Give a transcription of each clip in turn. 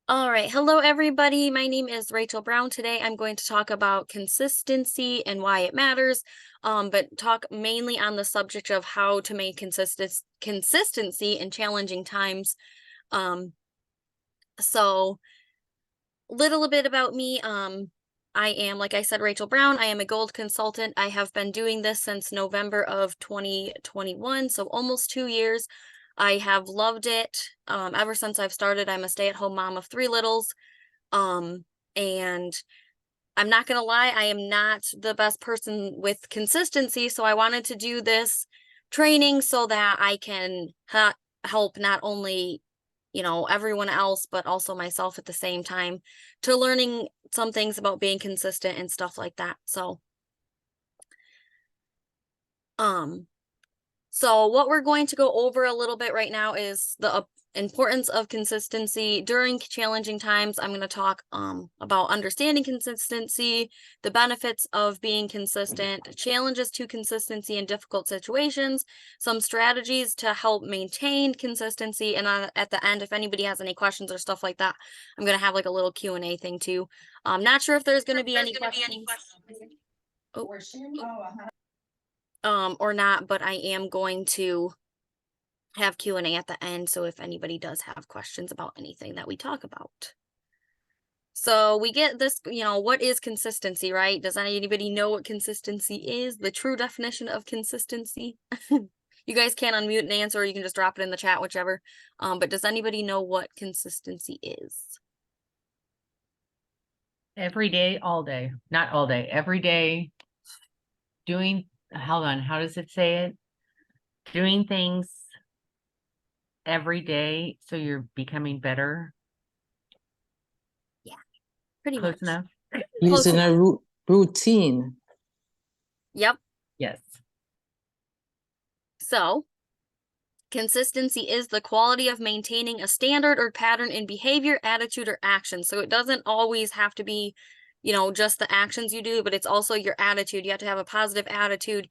All right. Hello, everybody. My name is Rachel Brown. Today, I'm going to talk about consistency and why it matters, but talk mainly on the subject of how to make consistency in challenging times. Um, so, little bit about me. I am, like I said, Rachel Brown. I am a gold consultant. I have been doing this since November of 2021, so almost 2 years. I have loved it ever since I've started. I'm a stay-at-home mom of three littles. Um, and I'm not gonna lie, I am not the best person with consistency, so I wanted to do this training so that I can help not only, everyone else, but also myself at the same time to learning some things about being consistent and stuff like that. Um, So what we're going to go over a little bit right now is the importance of consistency during challenging times. I'm going to talk about understanding consistency, the benefits of being consistent, challenges to consistency in difficult situations, some strategies to help maintain consistency, and at the end, if anybody has any questions or stuff like that, I'm going to have like a little Q&A thing too. I'm not sure if there's going to be any questions. Oh, or not, but I am going to have Q&A at the end, so if anybody does have questions about anything that we talk about. So we get this, what is consistency, right? Does anybody know what consistency is? The true definition of consistency? You guys can unmute and answer, or you can just drop it in the chat, whichever. But does anybody know what consistency is? Every day, all day. Not all day, every day. Hold on, how does it say it? Doing things every day so you're becoming better. Yeah, pretty Close much. enough? Using a routine. Yep. Yes. So, consistency is the quality of maintaining a standard or pattern in behavior, attitude, or action. So it doesn't always have to be, just the actions you do, but it's also your attitude. You have to have a positive attitude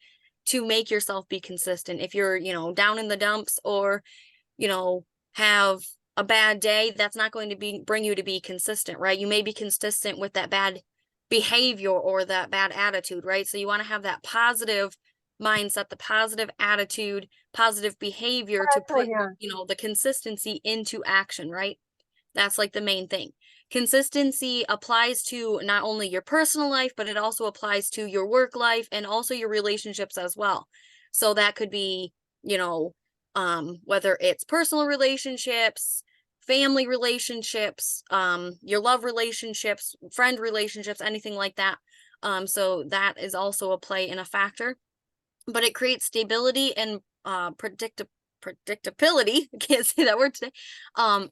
to make yourself be consistent. If you're, down in the dumps or, have a bad day, that's not going to bring you to be consistent, right? You may be consistent with that bad behavior or that bad attitude, right? So you want to have that positive mindset, the positive attitude, positive behavior to put, the consistency into action, right? That's like the main thing. Consistency applies to not only your personal life, but it also applies to your work life and also your relationships as well. So that could be, whether it's personal relationships, family relationships, your love relationships, friend relationships, anything like that. So that is also a play and a factor, but it creates stability and predictability. I can't say that word today. On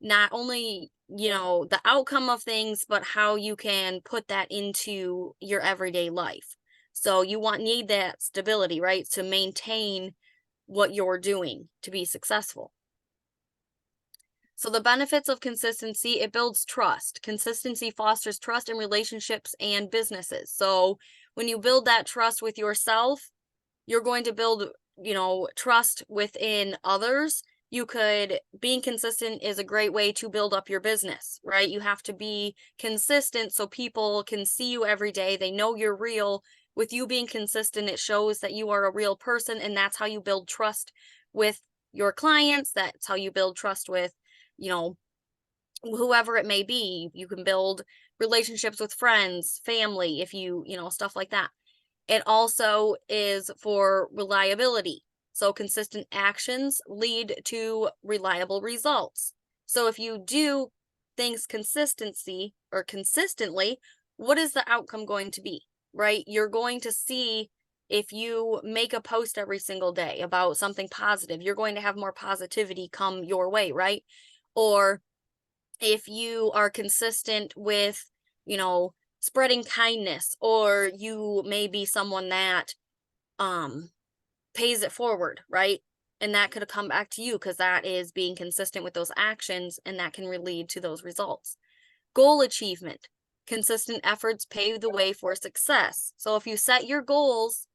not only, the outcome of things, but how you can put that into your everyday life. So you need that stability, right? To maintain what you're doing to be successful. So the benefits of consistency, it builds trust. Consistency fosters trust in relationships and businesses. So when you build that trust with yourself, you're going to build, trust within others. Being consistent is a great way to build up your business, right? You have to be consistent so people can see you every day. They know you're real. With you being consistent, it shows that you are a real person, and that's how you build trust with your clients. That's how you build trust with, whoever it may be. You can build relationships with friends, family, if stuff like that. It also is for reliability. So consistent actions lead to reliable results. So if you do things consistently, what is the outcome going to be, right? You're going to see, if you make a post every single day about something positive, you're going to have more positivity come your way, right? Or if you are consistent with, spreading kindness, or you may be someone that pays it forward, right? And that could come back to you because that is being consistent with those actions, and that can lead to those results. Goal achievement. Consistent efforts pave the way for success. So if you set your goals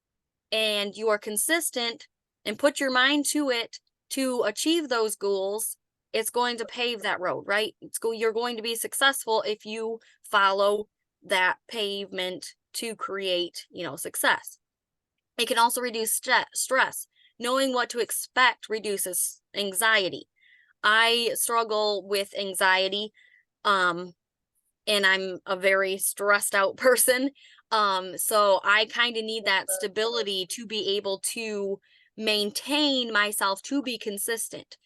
and you are consistent and put your mind to it to achieve those goals, it's going to pave that road, right? You're going to be successful if you follow that pavement to create, success. It can also reduce stress. Knowing what to expect reduces anxiety. I struggle with anxiety, and I'm a very stressed out person. So I kind of need that stability to be able to maintain myself, to be consistent.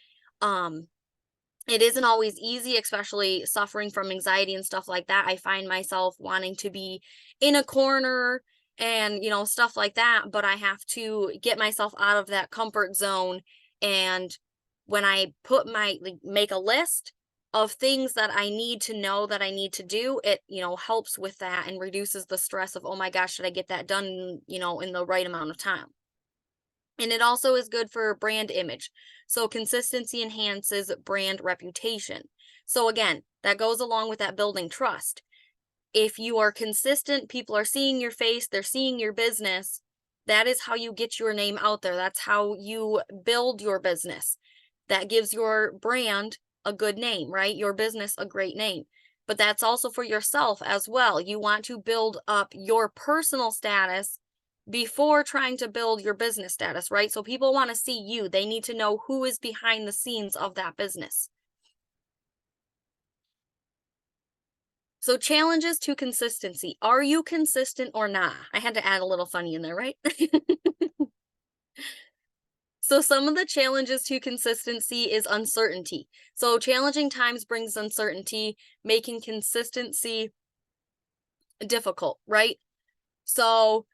It isn't always easy, especially suffering from anxiety and stuff like that. I find myself wanting to be in a corner and, stuff like that, but I have to get myself out of that comfort zone. And when I make a list of things that I need to know that I need to do, it, helps with that and reduces the stress of, oh my gosh, should I get that done, in the right amount of time? And it also is good for brand image. So consistency enhances brand reputation. So again, that goes along with that building trust. If you are consistent, people are seeing your face, they're seeing your business. That is how you get your name out there. That's how you build your business. That gives your brand a good name, right? Your business a great name. But that's also for yourself as well. You want to build up your personal status before trying to build your business status, right? So people want to see you. They need to know who is behind the scenes of that business. So challenges to consistency. Are you consistent or not? I had to add a little funny in there, right? So some of the challenges to consistency is uncertainty. So challenging times brings uncertainty, making consistency difficult, right? So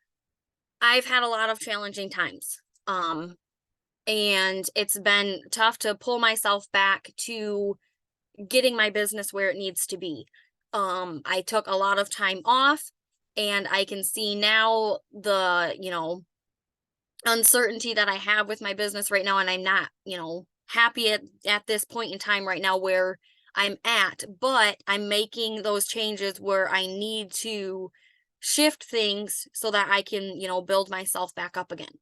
I've had a lot of challenging times. And it's been tough to pull myself back to getting my business where it needs to be. I took a lot of time off, and I can see now the, uncertainty that I have with my business right now, and I'm not, happy at this point in time right now where I'm at, but I'm making those changes where I need to shift things so that I can, build myself back up again.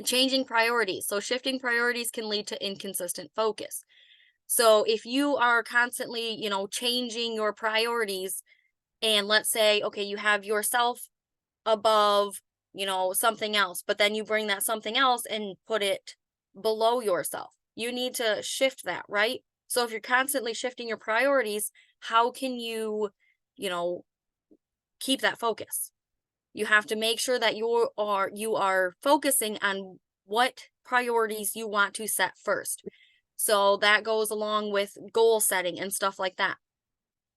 Changing priorities. So shifting priorities can lead to inconsistent focus. So if you are constantly, changing your priorities, and let's say, okay, you have yourself above, something else, but then you bring that something else and put it below yourself. You need to shift that, right? So if you're constantly shifting your priorities, how can you, keep that focus? You have to make sure that you are focusing on what priorities you want to set first. So that goes along with goal setting and stuff like that.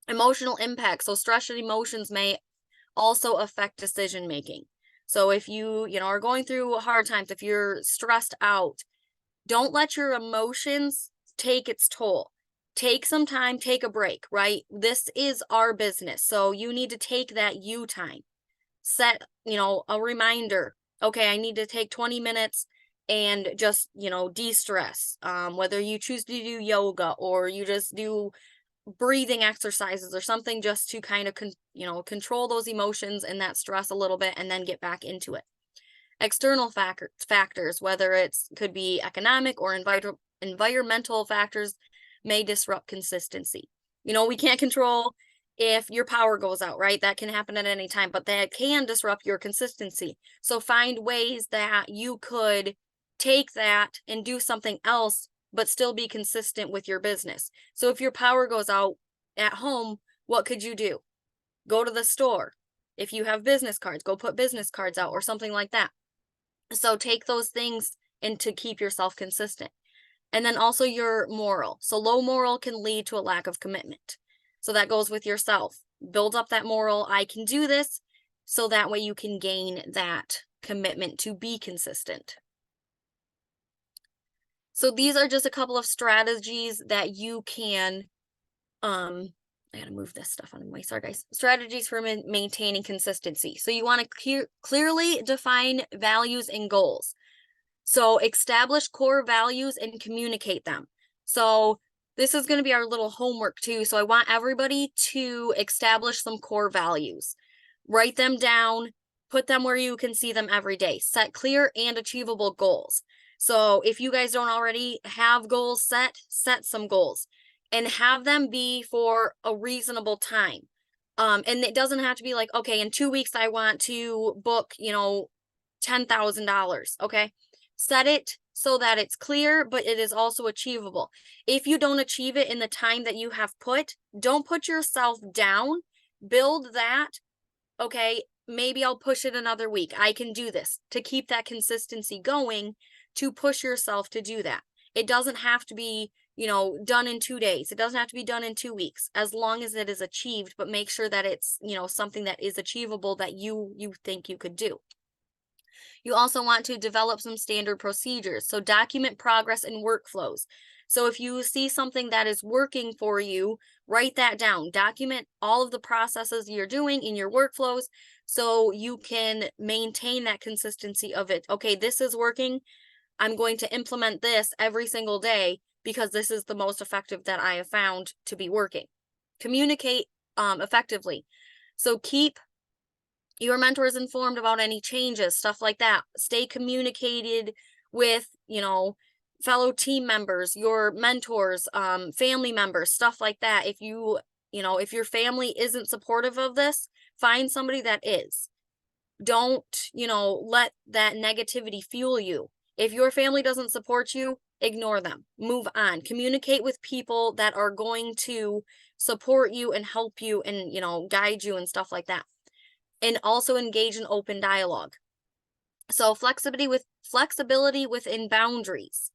Emotional impact. So stress and emotions may also affect decision making. So if you, are going through hard times, if you're stressed out, don't let your emotions take its toll. Take some time, take a break, right? This is our business. So you need to take that you time. Set, a reminder. Okay, I need to take 20 minutes and just, de-stress. Whether you choose to do yoga or you just do breathing exercises or something, just to kind of control those emotions and that stress a little bit, and then get back into it. External factors, whether it's could be economic or environmental factors, may disrupt consistency. We can't control if your power goes out, right? That can happen at any time, but that can disrupt your consistency. So find ways that you could take that and do something else, but still be consistent with your business. So if your power goes out at home, what could you do? Go to the store. If you have business cards, go put business cards out or something like that. So take those things and to keep yourself consistent. And then also your moral. So low moral can lead to a lack of commitment. So that goes with yourself. Build up that moral. I can do this. So that way you can gain that commitment to be consistent. So these are just a couple of strategies that you can, I gotta move this stuff on my, sorry guys. Strategies for maintaining consistency. So you want to clearly define values and goals. So establish core values and communicate them. So this is going to be our little homework too. So I want everybody to establish some core values. Write them down, put them where you can see them every day. Set clear and achievable goals. So if you guys don't already have goals set some goals and have them be for a reasonable time. And it doesn't have to be like, okay, in 2 weeks, I want to book, $10,000. Okay. Set it so that it's clear, but it is also achievable. If you don't achieve it in the time that you have put, don't put yourself down. Build that. Okay, maybe I'll push it another week. I can do this, to keep that consistency going, to push yourself to do that. It doesn't have to be, done in 2 days. It doesn't have to be done in 2 weeks, as long as it is achieved, but make sure that it's, something that is achievable that you think you could do. You also want to develop some standard procedures. So document progress and workflows. So if you see something that is working for you, write that down. Document all of the processes you're doing in your workflows so you can maintain that consistency of it. Okay, this is working. I'm going to implement this every single day because this is the most effective that I have found to be working. Communicate effectively. So keep your mentor is informed about any changes, stuff like that. Stay communicated with, fellow team members, your mentors, family members, stuff like that. If if your family isn't supportive of this, find somebody that is. Don't, let that negativity fuel you. If your family doesn't support you, ignore them. Move on. Communicate with people that are going to support you and help you and, guide you and stuff like that. And also engage in open dialogue. So flexibility within boundaries.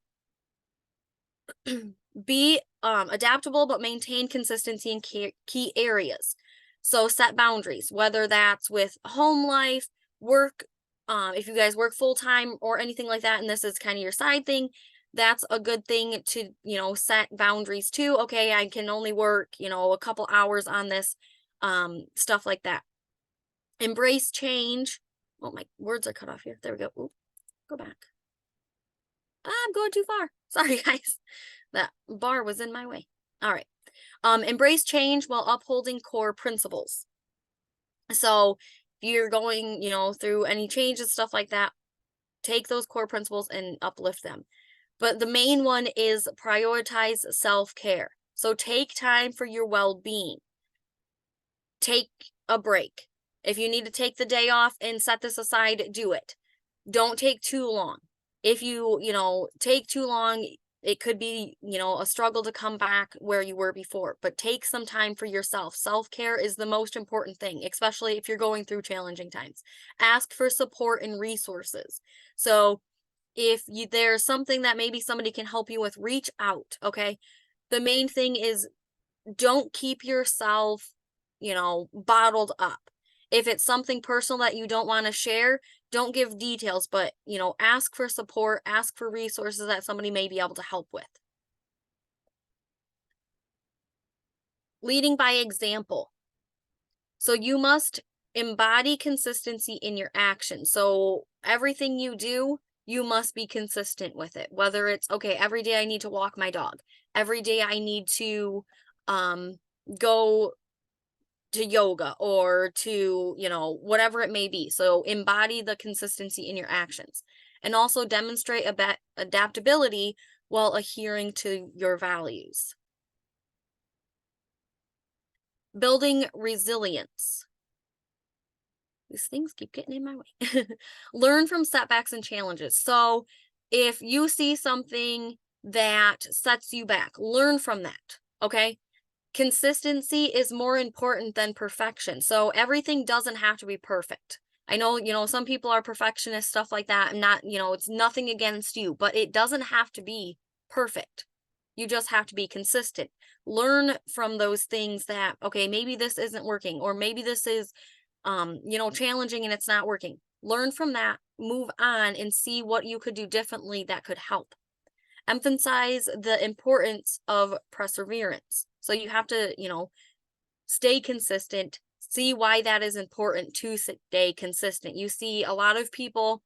Be adaptable, but maintain consistency in key areas. So set boundaries, whether that's with home life, work, if you guys work full-time or anything like that, and this is kind of your side thing, that's a good thing to, set boundaries too. Okay, I can only work, a couple hours on this, stuff like that. Embrace change. Oh, my words are cut off here. There we go. Ooh, go back. I'm going too far. Sorry, guys. That bar was in my way. All right. Embrace change while upholding core principles. So if you're going, through any changes, stuff like that, take those core principles and uplift them. But the main one is prioritize self-care. So take time for your well-being. Take a break. If you need to take the day off and set this aside, do it. Don't take too long. If you, take too long, it could be, a struggle to come back where you were before, but take some time for yourself. Self-care is the most important thing, especially if you're going through challenging times. Ask for support and resources. So if there's something that maybe somebody can help you with, reach out, okay? The main thing is don't keep yourself, bottled up. If it's something personal that you don't want to share, don't give details, but, ask for support, ask for resources that somebody may be able to help with. Leading by example. So you must embody consistency in your actions. So everything you do, you must be consistent with it. Whether it's, okay, every day I need to walk my dog. Every day I need to go to yoga or to, whatever it may be. So embody the consistency in your actions and also demonstrate adaptability while adhering to your values. Building resilience. These things keep getting in my way. Learn from setbacks and challenges. So if you see something that sets you back, learn from that. Okay. Consistency is more important than perfection. So everything doesn't have to be perfect. I know, some people are perfectionists, stuff like that. And not, it's nothing against you, but it doesn't have to be perfect. You just have to be consistent. Learn from those things that, okay, maybe this isn't working, or maybe this is, challenging and it's not working. Learn from that, move on, and see what you could do differently that could help. Emphasize the importance of perseverance. So you have to, stay consistent, see why that is important to stay consistent. You see a lot of people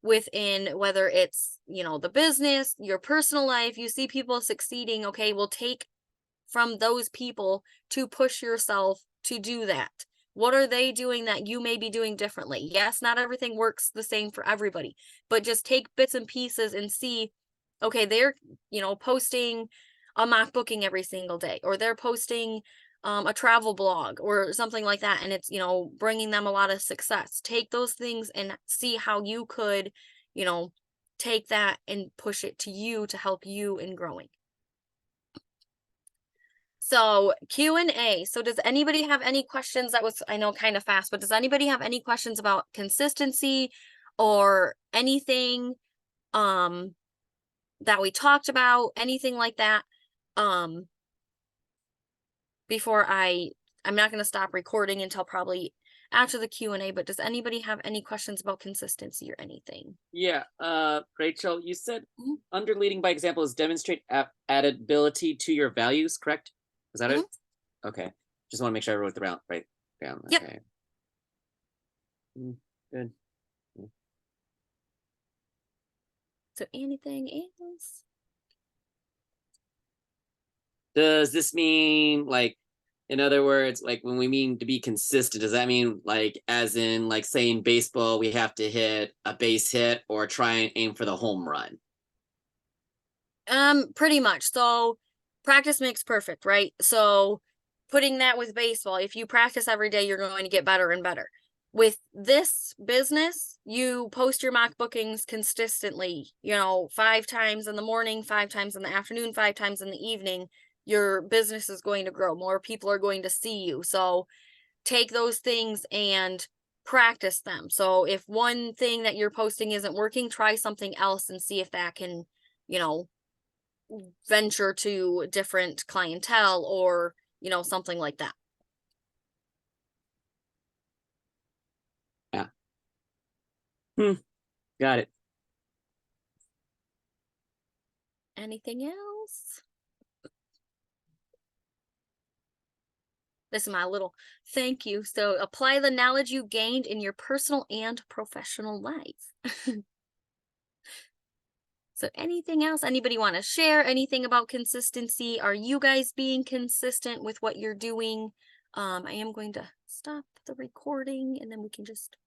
within, whether it's, the business, your personal life, you see people succeeding. Okay, well, take from those people to push yourself to do that. What are they doing that you may be doing differently? Yes, not everything works the same for everybody, but just take bits and pieces and see, okay, they're, posting a mock booking every single day, or they're posting a travel blog or something like that. And it's, bringing them a lot of success. Take those things and see how you could, take that and push it to you to help you in growing. So Q&A. So does anybody have any questions? That was, I know, kind of fast, but does anybody have any questions about consistency or anything that we talked about, anything like that? Before I'm not going to stop recording until probably after the Q&A, but does anybody have any questions about consistency or anything? Yeah, Rachel, you said Mhm. under leading by example is demonstrate addability to your values, correct? Is that it? Okay. Just want to make sure I wrote the right down. Yep. Okay. Good. So anything else? Does this mean, like, in other words, like when we mean to be consistent, does that mean like as in like say in baseball we have to hit a base hit or try and aim for the home run? Pretty much. So practice makes perfect, right? So putting that with baseball, if you practice every day, you're going to get better and better. With this business, you post your mock bookings consistently, 5 times in the morning, 5 times in the afternoon, 5 times in the evening. Your business is going to grow. More people are going to see you. So take those things and practice them. So if one thing that you're posting isn't working, try something else and see if that can, venture to different clientele or, something like that. Yeah. Got it. Anything else? This is my little thank you. So apply the knowledge you gained in your personal and professional life. So anything else? Anybody want to share anything about consistency? Are you guys being consistent with what you're doing? I am going to stop the recording and then we can just